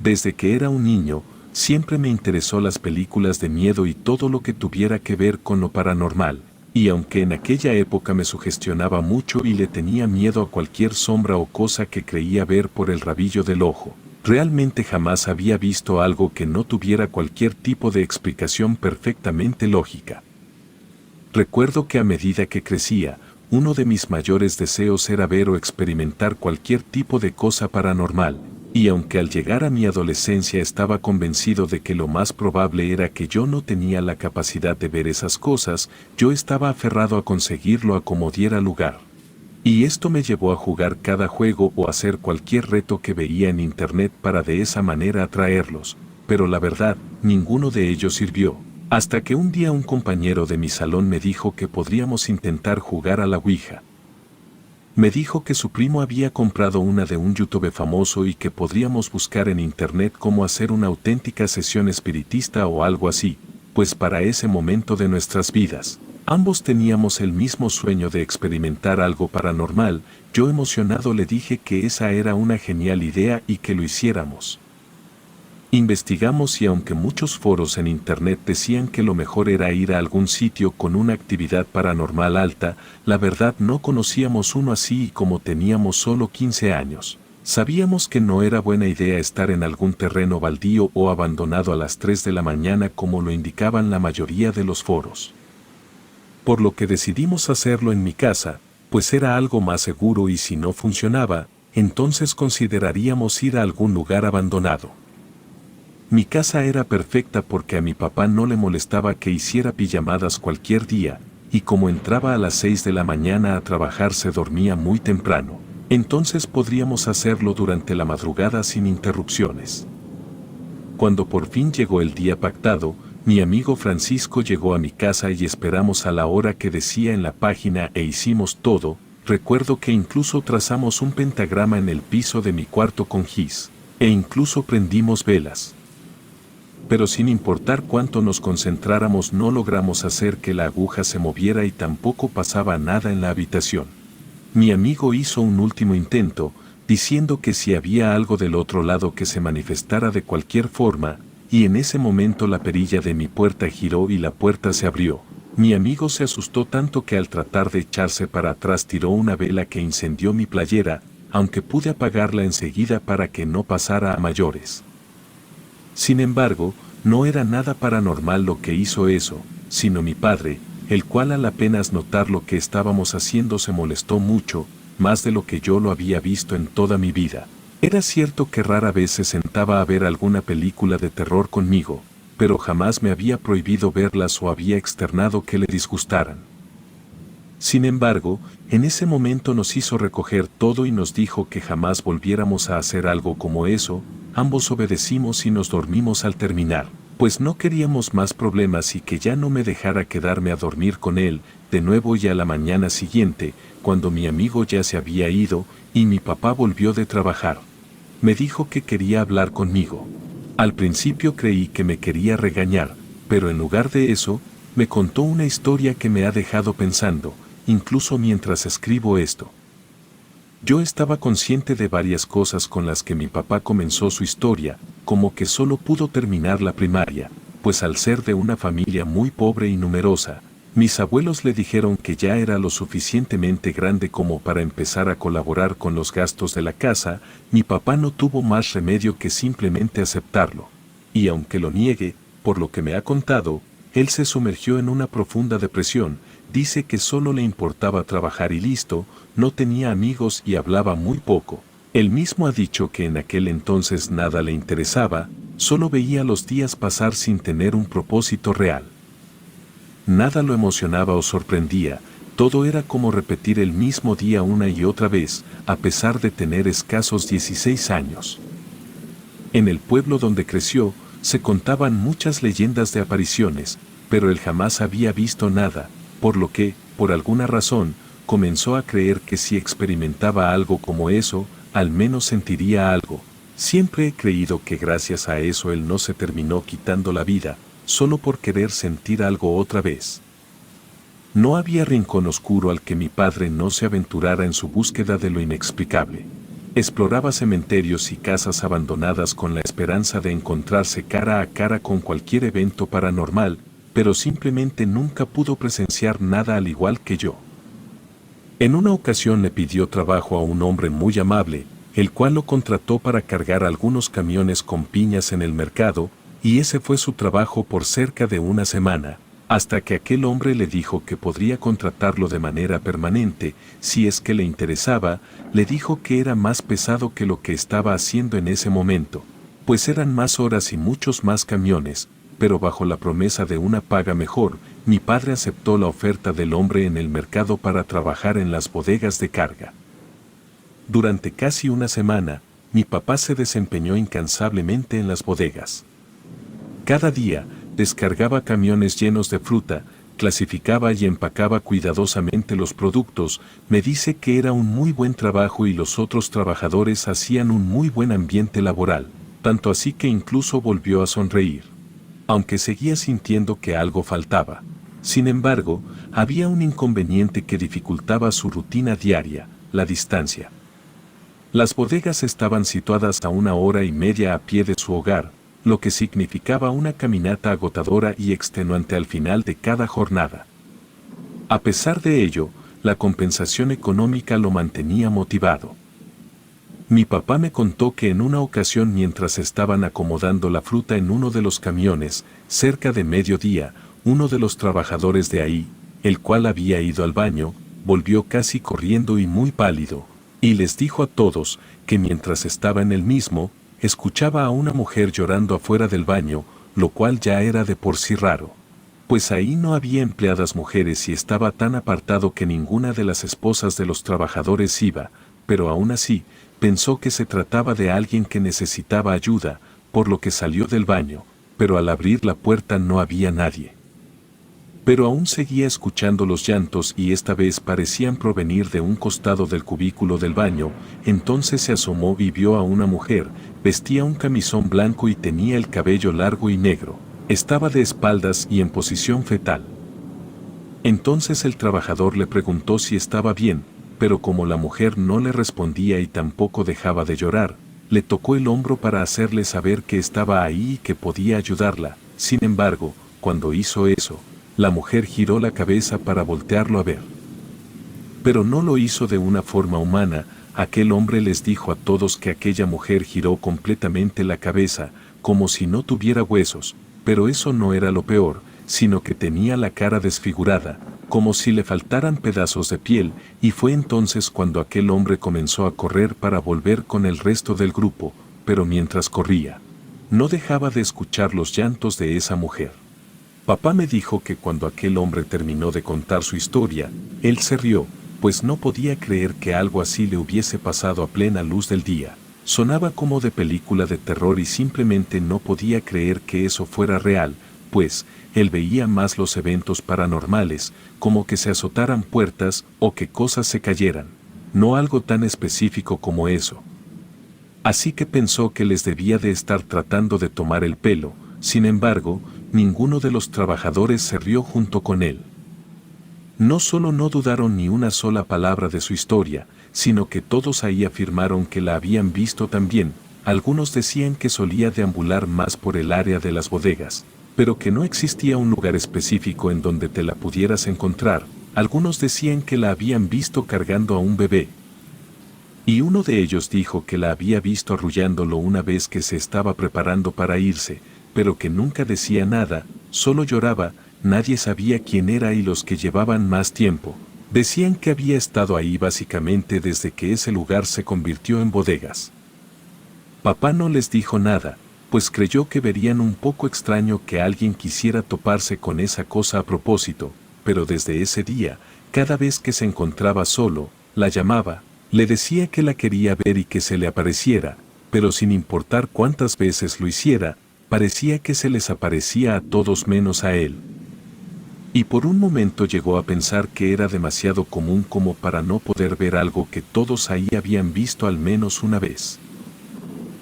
Desde que era un niño, siempre me interesó las películas de miedo y todo lo que tuviera que ver con lo paranormal, y aunque en aquella época me sugestionaba mucho y le tenía miedo a cualquier sombra o cosa que creía ver por el rabillo del ojo, realmente jamás había visto algo que no tuviera cualquier tipo de explicación perfectamente lógica. Recuerdo que a medida que crecía, uno de mis mayores deseos era ver o experimentar cualquier tipo de cosa paranormal, y aunque al llegar a mi adolescencia estaba convencido de que lo más probable era que yo no tenía la capacidad de ver esas cosas, yo estaba aferrado a conseguirlo a como diera lugar. Y esto me llevó a jugar cada juego o hacer cualquier reto que veía en internet para de esa manera atraerlos, pero la verdad, ninguno de ellos sirvió. Hasta que un día un compañero de mi salón me dijo que podríamos intentar jugar a la Ouija. Me dijo que su primo había comprado una de un YouTube famoso y que podríamos buscar en internet cómo hacer una auténtica sesión espiritista o algo así, pues para ese momento de nuestras vidas, ambos teníamos el mismo sueño de experimentar algo paranormal. Yo emocionado le dije que esa era una genial idea y que lo hiciéramos. Investigamos y aunque muchos foros en internet decían que lo mejor era ir a algún sitio con una actividad paranormal alta, la verdad no conocíamos uno así y como teníamos solo 15 años. Sabíamos que no era buena idea estar en algún terreno baldío o abandonado a las 3 de la mañana como lo indicaban la mayoría de los foros. Por lo que decidimos hacerlo en mi casa, pues era algo más seguro y si no funcionaba, entonces consideraríamos ir a algún lugar abandonado. Mi casa era perfecta porque a mi papá no le molestaba que hiciera pijamadas cualquier día, y como entraba a las 6 de la mañana a trabajar se dormía muy temprano, entonces podríamos hacerlo durante la madrugada sin interrupciones. Cuando por fin llegó el día pactado, mi amigo Francisco llegó a mi casa y esperamos a la hora que decía en la página e hicimos todo. Recuerdo que incluso trazamos un pentagrama en el piso de mi cuarto con gis, e incluso prendimos velas. Pero sin importar cuánto nos concentráramos no logramos hacer que la aguja se moviera y tampoco pasaba nada en la habitación. Mi amigo hizo un último intento, diciendo que si había algo del otro lado que se manifestara de cualquier forma, y en ese momento la perilla de mi puerta giró y la puerta se abrió. Mi amigo se asustó tanto que al tratar de echarse para atrás tiró una vela que incendió mi playera, aunque pude apagarla enseguida para que no pasara a mayores. Sin embargo, no era nada paranormal lo que hizo eso, sino mi padre, el cual al apenas notar lo que estábamos haciendo se molestó mucho, más de lo que yo lo había visto en toda mi vida. Era cierto que rara vez se sentaba a ver alguna película de terror conmigo, pero jamás me había prohibido verlas o había externado que le disgustaran. Sin embargo, en ese momento nos hizo recoger todo y nos dijo que jamás volviéramos a hacer algo como eso. Ambos obedecimos y nos dormimos al terminar, pues no queríamos más problemas y que ya no me dejara quedarme a dormir con él, de nuevo y a la mañana siguiente, cuando mi amigo ya se había ido y mi papá volvió de trabajar. Me dijo que quería hablar conmigo. Al principio creí que me quería regañar, pero en lugar de eso, me contó una historia que me ha dejado pensando, incluso mientras escribo esto. Yo estaba consciente de varias cosas con las que mi papá comenzó su historia, como que solo pudo terminar la primaria, pues al ser de una familia muy pobre y numerosa, mis abuelos le dijeron que ya era lo suficientemente grande como para empezar a colaborar con los gastos de la casa. Mi papá no tuvo más remedio que simplemente aceptarlo. Y aunque lo niegue, por lo que me ha contado, él se sumergió en una profunda depresión. Dice que solo le importaba trabajar y listo, no tenía amigos y hablaba muy poco. Él mismo ha dicho que en aquel entonces nada le interesaba, solo veía los días pasar sin tener un propósito real. Nada lo emocionaba o sorprendía, todo era como repetir el mismo día una y otra vez, a pesar de tener escasos 16 años. En el pueblo donde creció, se contaban muchas leyendas de apariciones, pero él jamás había visto nada, por lo que, por alguna razón, comenzó a creer que si experimentaba algo como eso, al menos sentiría algo. Siempre he creído que gracias a eso él no se terminó quitando la vida, solo por querer sentir algo otra vez. No había rincón oscuro al que mi padre no se aventurara en su búsqueda de lo inexplicable. Exploraba cementerios y casas abandonadas con la esperanza de encontrarse cara a cara con cualquier evento paranormal, pero simplemente nunca pudo presenciar nada al igual que yo. En una ocasión le pidió trabajo a un hombre muy amable, el cual lo contrató para cargar algunos camiones con piñas en el mercado, y ese fue su trabajo por cerca de una semana, hasta que aquel hombre le dijo que podría contratarlo de manera permanente, si es que le interesaba. Le dijo que era más pesado que lo que estaba haciendo en ese momento, pues eran más horas y muchos más camiones, pero bajo la promesa de una paga mejor. Mi padre aceptó la oferta del hombre en el mercado para trabajar en las bodegas de carga. Durante casi una semana, mi papá se desempeñó incansablemente en las bodegas. Cada día, descargaba camiones llenos de fruta, clasificaba y empacaba cuidadosamente los productos. Me dice que era un muy buen trabajo y los otros trabajadores hacían un muy buen ambiente laboral, tanto así que incluso volvió a sonreír, aunque seguía sintiendo que algo faltaba. Sin embargo, había un inconveniente que dificultaba su rutina diaria: la distancia. Las bodegas estaban situadas a 1 hora y media a pie de su hogar, lo que significaba una caminata agotadora y extenuante al final de cada jornada. A pesar de ello, la compensación económica lo mantenía motivado. Mi papá me contó que en una ocasión, mientras estaban acomodando la fruta en uno de los camiones, cerca de mediodía, uno de los trabajadores de ahí, el cual había ido al baño, volvió casi corriendo y muy pálido, y les dijo a todos que mientras estaba en el mismo, escuchaba a una mujer llorando afuera del baño, lo cual ya era de por sí raro, pues ahí no había empleadas mujeres y estaba tan apartado que ninguna de las esposas de los trabajadores iba, pero aún así, pensó que se trataba de alguien que necesitaba ayuda, por lo que salió del baño, pero al abrir la puerta no había nadie. Pero aún seguía escuchando los llantos y esta vez parecían provenir de un costado del cubículo del baño. Entonces se asomó y vio a una mujer, vestía un camisón blanco y tenía el cabello largo y negro, estaba de espaldas y en posición fetal. Entonces el trabajador le preguntó si estaba bien, pero como la mujer no le respondía y tampoco dejaba de llorar, le tocó el hombro para hacerle saber que estaba ahí y que podía ayudarla. Sin embargo, cuando hizo eso, la mujer giró la cabeza para voltearlo a ver. Pero no lo hizo de una forma humana. Aquel hombre les dijo a todos que aquella mujer giró completamente la cabeza, como si no tuviera huesos, pero eso no era lo peor, sino que tenía la cara desfigurada, como si le faltaran pedazos de piel, y fue entonces cuando aquel hombre comenzó a correr para volver con el resto del grupo, pero mientras corría, no dejaba de escuchar los llantos de esa mujer. Papá me dijo que cuando aquel hombre terminó de contar su historia, él se rió, pues no podía creer que algo así le hubiese pasado a plena luz del día. Sonaba como de película de terror y simplemente no podía creer que eso fuera real, pues él veía más los eventos paranormales, como que se azotaran puertas o que cosas se cayeran, no algo tan específico como eso. Así que pensó que les debía de estar tratando de tomar el pelo. Sin embargo, ninguno de los trabajadores se rió junto con él. No solo no dudaron ni una sola palabra de su historia, sino que todos ahí afirmaron que la habían visto también. Algunos decían que solía deambular más por el área de las bodegas, pero que no existía un lugar específico en donde te la pudieras encontrar. Algunos decían que la habían visto cargando a un bebé. Y uno de ellos dijo que la había visto arrullándolo una vez que se estaba preparando para irse, pero que nunca decía nada, solo lloraba. Nadie sabía quién era y los que llevaban más tiempo decían que había estado ahí básicamente desde que ese lugar se convirtió en bodegas. Papá no les dijo nada, pues creyó que verían un poco extraño que alguien quisiera toparse con esa cosa a propósito, pero desde ese día, cada vez que se encontraba solo, la llamaba, le decía que la quería ver y que se le apareciera, pero sin importar cuántas veces lo hiciera, parecía que se les aparecía a todos menos a él. Y por un momento llegó a pensar que era demasiado común como para no poder ver algo que todos ahí habían visto al menos una vez.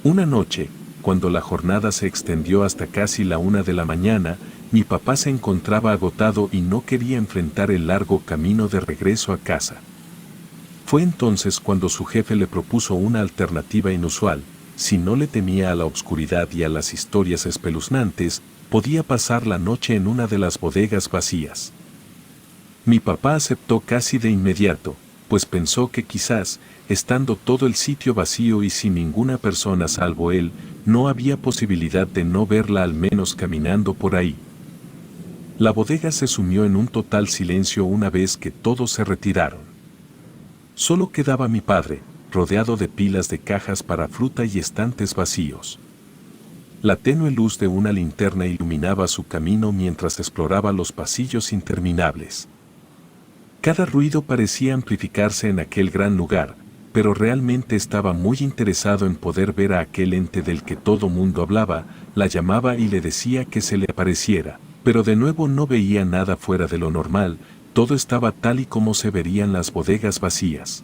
Una noche, cuando la jornada se extendió hasta casi la 1 de la mañana, mi papá se encontraba agotado y no quería enfrentar el largo camino de regreso a casa. Fue entonces cuando su jefe le propuso una alternativa inusual. Si no le temía a la oscuridad y a las historias espeluznantes, podía pasar la noche en una de las bodegas vacías. Mi papá aceptó casi de inmediato, pues pensó que quizás, estando todo el sitio vacío y sin ninguna persona salvo él, no había posibilidad de no verla al menos caminando por ahí. La bodega se sumió en un total silencio una vez que todos se retiraron. Solo quedaba mi padre, rodeado de pilas de cajas para fruta y estantes vacíos. La tenue luz de una linterna iluminaba su camino mientras exploraba los pasillos interminables. Cada ruido parecía amplificarse en aquel gran lugar, pero realmente estaba muy interesado en poder ver a aquel ente del que todo mundo hablaba, la llamaba y le decía que se le apareciera, pero de nuevo no veía nada fuera de lo normal, todo estaba tal y como se verían las bodegas vacías.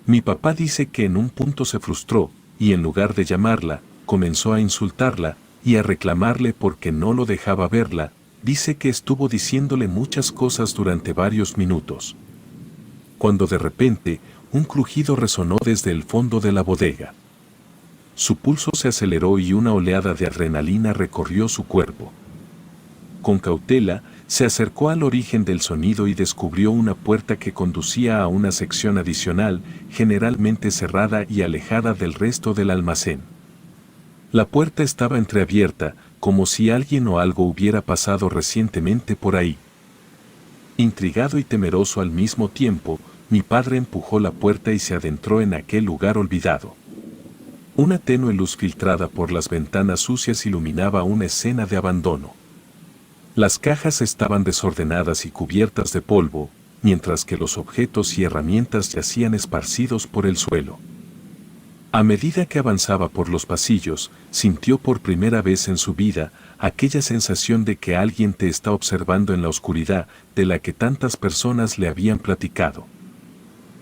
Mi papá dice que en un punto se frustró, y en lugar de llamarla, comenzó a insultarla, y a reclamarle porque no lo dejaba verla. Dice que estuvo diciéndole muchas cosas durante varios minutos. Cuando de repente, un crujido resonó desde el fondo de la bodega. Su pulso se aceleró y una oleada de adrenalina recorrió su cuerpo. Con cautela, se acercó al origen del sonido y descubrió una puerta que conducía a una sección adicional, generalmente cerrada y alejada del resto del almacén. La puerta estaba entreabierta, como si alguien o algo hubiera pasado recientemente por ahí. Intrigado y temeroso al mismo tiempo, mi padre empujó la puerta y se adentró en aquel lugar olvidado. Una tenue luz filtrada por las ventanas sucias iluminaba una escena de abandono. Las cajas estaban desordenadas y cubiertas de polvo, mientras que los objetos y herramientas yacían esparcidos por el suelo. A medida que avanzaba por los pasillos, sintió por primera vez en su vida aquella sensación de que alguien te está observando en la oscuridad de la que tantas personas le habían platicado.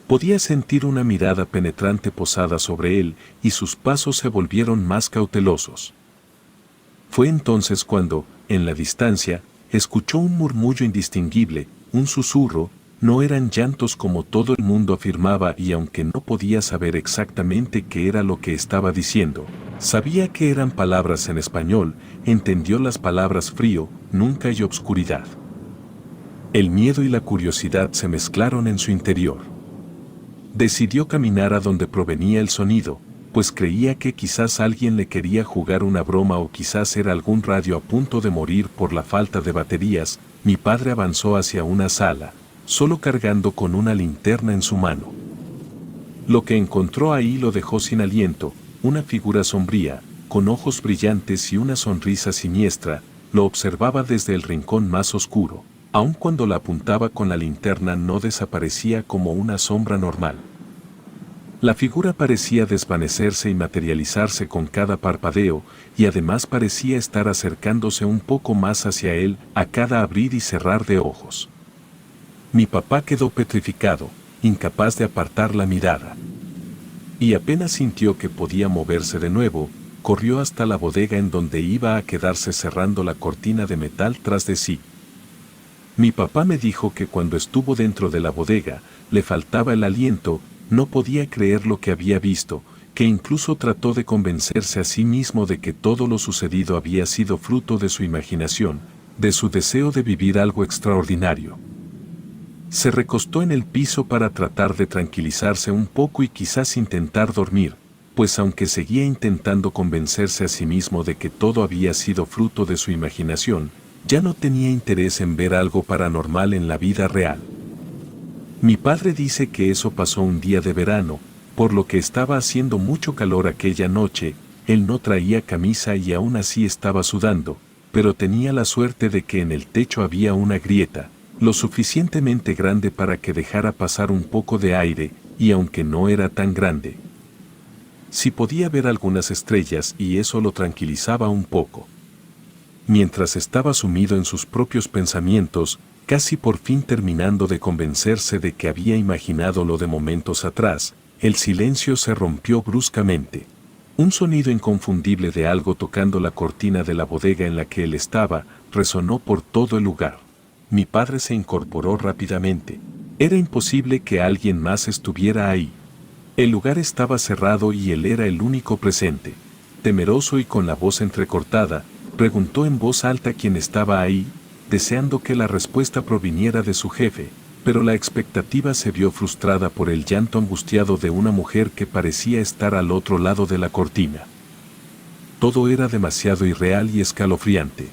Podía sentir una mirada penetrante posada sobre él y sus pasos se volvieron más cautelosos. Fue entonces cuando, en la distancia, escuchó un murmullo indistinguible, un susurro. No eran llantos como todo el mundo afirmaba y aunque no podía saber exactamente qué era lo que estaba diciendo, sabía que eran palabras en español, entendió las palabras frío, nunca y obscuridad. El miedo y la curiosidad se mezclaron en su interior. Decidió caminar a donde provenía el sonido, pues creía que quizás alguien le quería jugar una broma o quizás era algún radio a punto de morir por la falta de baterías. Mi padre avanzó hacia una sala, solo cargando con una linterna en su mano. Lo que encontró ahí lo dejó sin aliento, una figura sombría, con ojos brillantes y una sonrisa siniestra, lo observaba desde el rincón más oscuro. Aun cuando la apuntaba con la linterna no desaparecía como una sombra normal. La figura parecía desvanecerse y materializarse con cada parpadeo, y además parecía estar acercándose un poco más hacia él a cada abrir y cerrar de ojos. Mi papá quedó petrificado, incapaz de apartar la mirada. Y apenas sintió que podía moverse de nuevo, corrió hasta la bodega en donde iba a quedarse cerrando la cortina de metal tras de sí. Mi papá me dijo que cuando estuvo dentro de la bodega, le faltaba el aliento, no podía creer lo que había visto, que incluso trató de convencerse a sí mismo de que todo lo sucedido había sido fruto de su imaginación, de su deseo de vivir algo extraordinario. Se recostó en el piso para tratar de tranquilizarse un poco y quizás intentar dormir, pues aunque seguía intentando convencerse a sí mismo de que todo había sido fruto de su imaginación, ya no tenía interés en ver algo paranormal en la vida real. Mi padre dice que eso pasó un día de verano, por lo que estaba haciendo mucho calor aquella noche. Él no traía camisa y aún así estaba sudando, pero tenía la suerte de que en el techo había una grieta, lo suficientemente grande para que dejara pasar un poco de aire, y aunque no era tan grande, sí podía ver algunas estrellas y eso lo tranquilizaba un poco. Mientras estaba sumido en sus propios pensamientos, casi por fin terminando de convencerse de que había imaginado lo de momentos atrás, el silencio se rompió bruscamente. Un sonido inconfundible de algo tocando la cortina de la bodega en la que él estaba, resonó por todo el lugar. Mi padre se incorporó rápidamente. Era imposible que alguien más estuviera ahí. El lugar estaba cerrado y él era el único presente. Temeroso y con la voz entrecortada, preguntó en voz alta quién estaba ahí, deseando que la respuesta proviniera de su jefe, pero la expectativa se vio frustrada por el llanto angustiado de una mujer que parecía estar al otro lado de la cortina. Todo era demasiado irreal y escalofriante.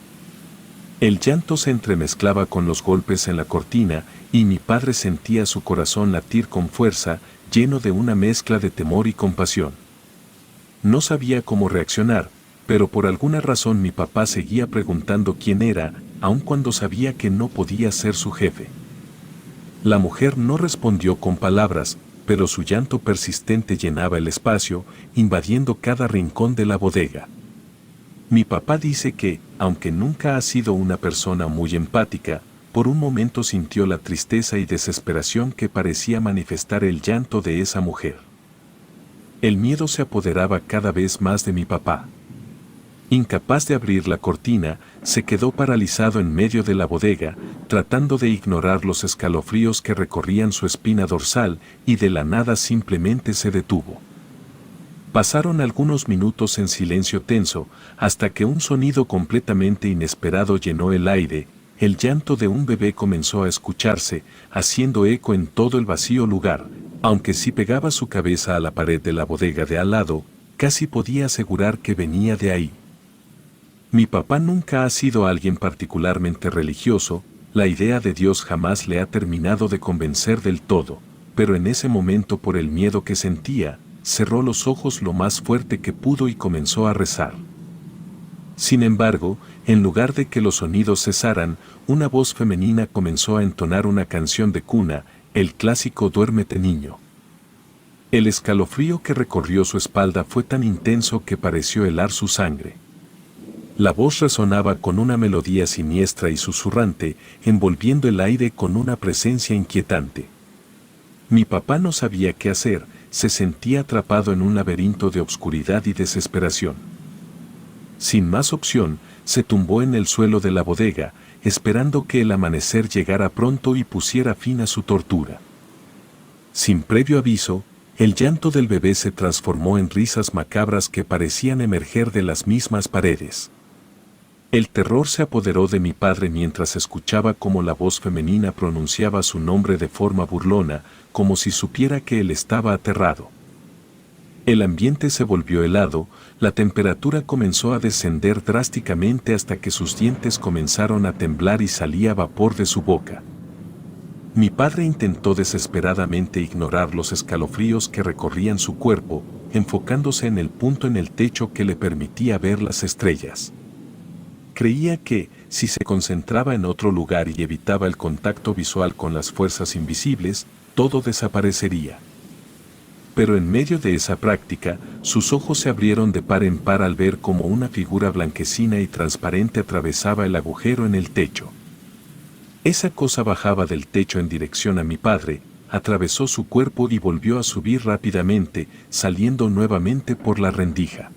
El llanto se entremezclaba con los golpes en la cortina y mi padre sentía su corazón latir con fuerza, lleno de una mezcla de temor y compasión. No sabía cómo reaccionar, pero por alguna razón mi papá seguía preguntando quién era, aun cuando sabía que no podía ser su jefe. La mujer no respondió con palabras, pero su llanto persistente llenaba el espacio, invadiendo cada rincón de la bodega. Mi papá dice que, aunque nunca ha sido una persona muy empática, por un momento sintió la tristeza y desesperación que parecía manifestar el llanto de esa mujer. El miedo se apoderaba cada vez más de mi papá. Incapaz de abrir la cortina, se quedó paralizado en medio de la bodega, tratando de ignorar los escalofríos que recorrían su espina dorsal, y de la nada simplemente se detuvo. Pasaron algunos minutos en silencio tenso, hasta que un sonido completamente inesperado llenó el aire. El llanto de un bebé comenzó a escucharse, haciendo eco en todo el vacío lugar, aunque si pegaba su cabeza a la pared de la bodega de al lado, casi podía asegurar que venía de ahí. Mi papá nunca ha sido alguien particularmente religioso, la idea de Dios jamás le ha terminado de convencer del todo, pero en ese momento por el miedo que sentía, cerró los ojos lo más fuerte que pudo y comenzó a rezar. Sin embargo, en lugar de que los sonidos cesaran, una voz femenina comenzó a entonar una canción de cuna, el clásico Duérmete niño. El escalofrío que recorrió su espalda fue tan intenso que pareció helar su sangre. La voz resonaba con una melodía siniestra y susurrante, envolviendo el aire con una presencia inquietante. Mi papá no sabía qué hacer, se sentía atrapado en un laberinto de obscuridad y desesperación. Sin más opción, se tumbó en el suelo de la bodega, esperando que el amanecer llegara pronto y pusiera fin a su tortura. Sin previo aviso, el llanto del bebé se transformó en risas macabras que parecían emerger de las mismas paredes. El terror se apoderó de mi padre mientras escuchaba cómo la voz femenina pronunciaba su nombre de forma burlona, como si supiera que él estaba aterrado. El ambiente se volvió helado, la temperatura comenzó a descender drásticamente hasta que sus dientes comenzaron a temblar y salía vapor de su boca. Mi padre intentó desesperadamente ignorar los escalofríos que recorrían su cuerpo, enfocándose en el punto en el techo que le permitía ver las estrellas. Creía que, si se concentraba en otro lugar y evitaba el contacto visual con las fuerzas invisibles, todo desaparecería. Pero en medio de esa práctica, sus ojos se abrieron de par en par al ver cómo una figura blanquecina y transparente atravesaba el agujero en el techo. Esa cosa bajaba del techo en dirección a mi padre, atravesó su cuerpo y volvió a subir rápidamente, saliendo nuevamente por la rendija.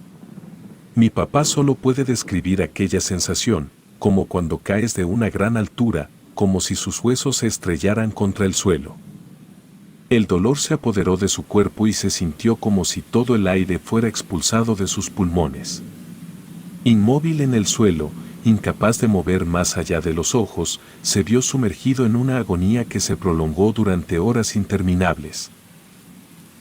Mi papá solo puede describir aquella sensación, como cuando caes de una gran altura, como si sus huesos se estrellaran contra el suelo. El dolor se apoderó de su cuerpo y se sintió como si todo el aire fuera expulsado de sus pulmones. Inmóvil en el suelo, incapaz de mover más allá de los ojos, se vio sumergido en una agonía que se prolongó durante horas interminables.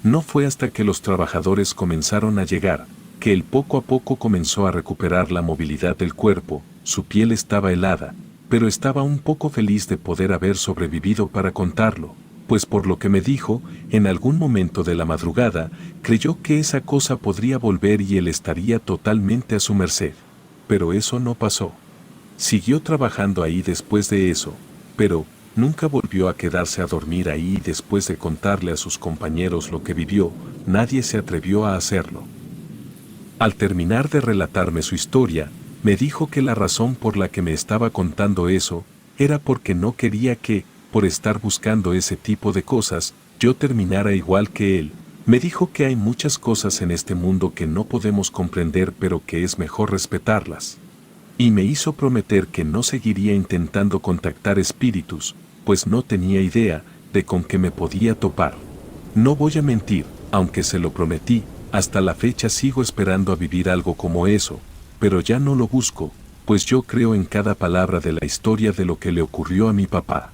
No fue hasta que los trabajadores comenzaron a llegar, que él poco a poco comenzó a recuperar la movilidad del cuerpo. Su piel estaba helada, pero estaba un poco feliz de poder haber sobrevivido para contarlo, pues por lo que me dijo, en algún momento de la madrugada, creyó que esa cosa podría volver y él estaría totalmente a su merced. Pero eso no pasó. Siguió trabajando ahí después de eso, pero nunca volvió a quedarse a dormir ahí y después de contarle a sus compañeros lo que vivió, nadie se atrevió a hacerlo. Al terminar de relatarme su historia, me dijo que la razón por la que me estaba contando eso, era porque no quería que, por estar buscando ese tipo de cosas, yo terminara igual que él. Me dijo que hay muchas cosas en este mundo que no podemos comprender pero que es mejor respetarlas. Y me hizo prometer que no seguiría intentando contactar espíritus, pues no tenía idea de con que me podía topar. No voy a mentir, aunque se lo prometí, hasta la fecha sigo esperando a vivir algo como eso, pero ya no lo busco, pues yo creo en cada palabra de la historia de lo que le ocurrió a mi papá.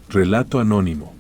Relato anónimo.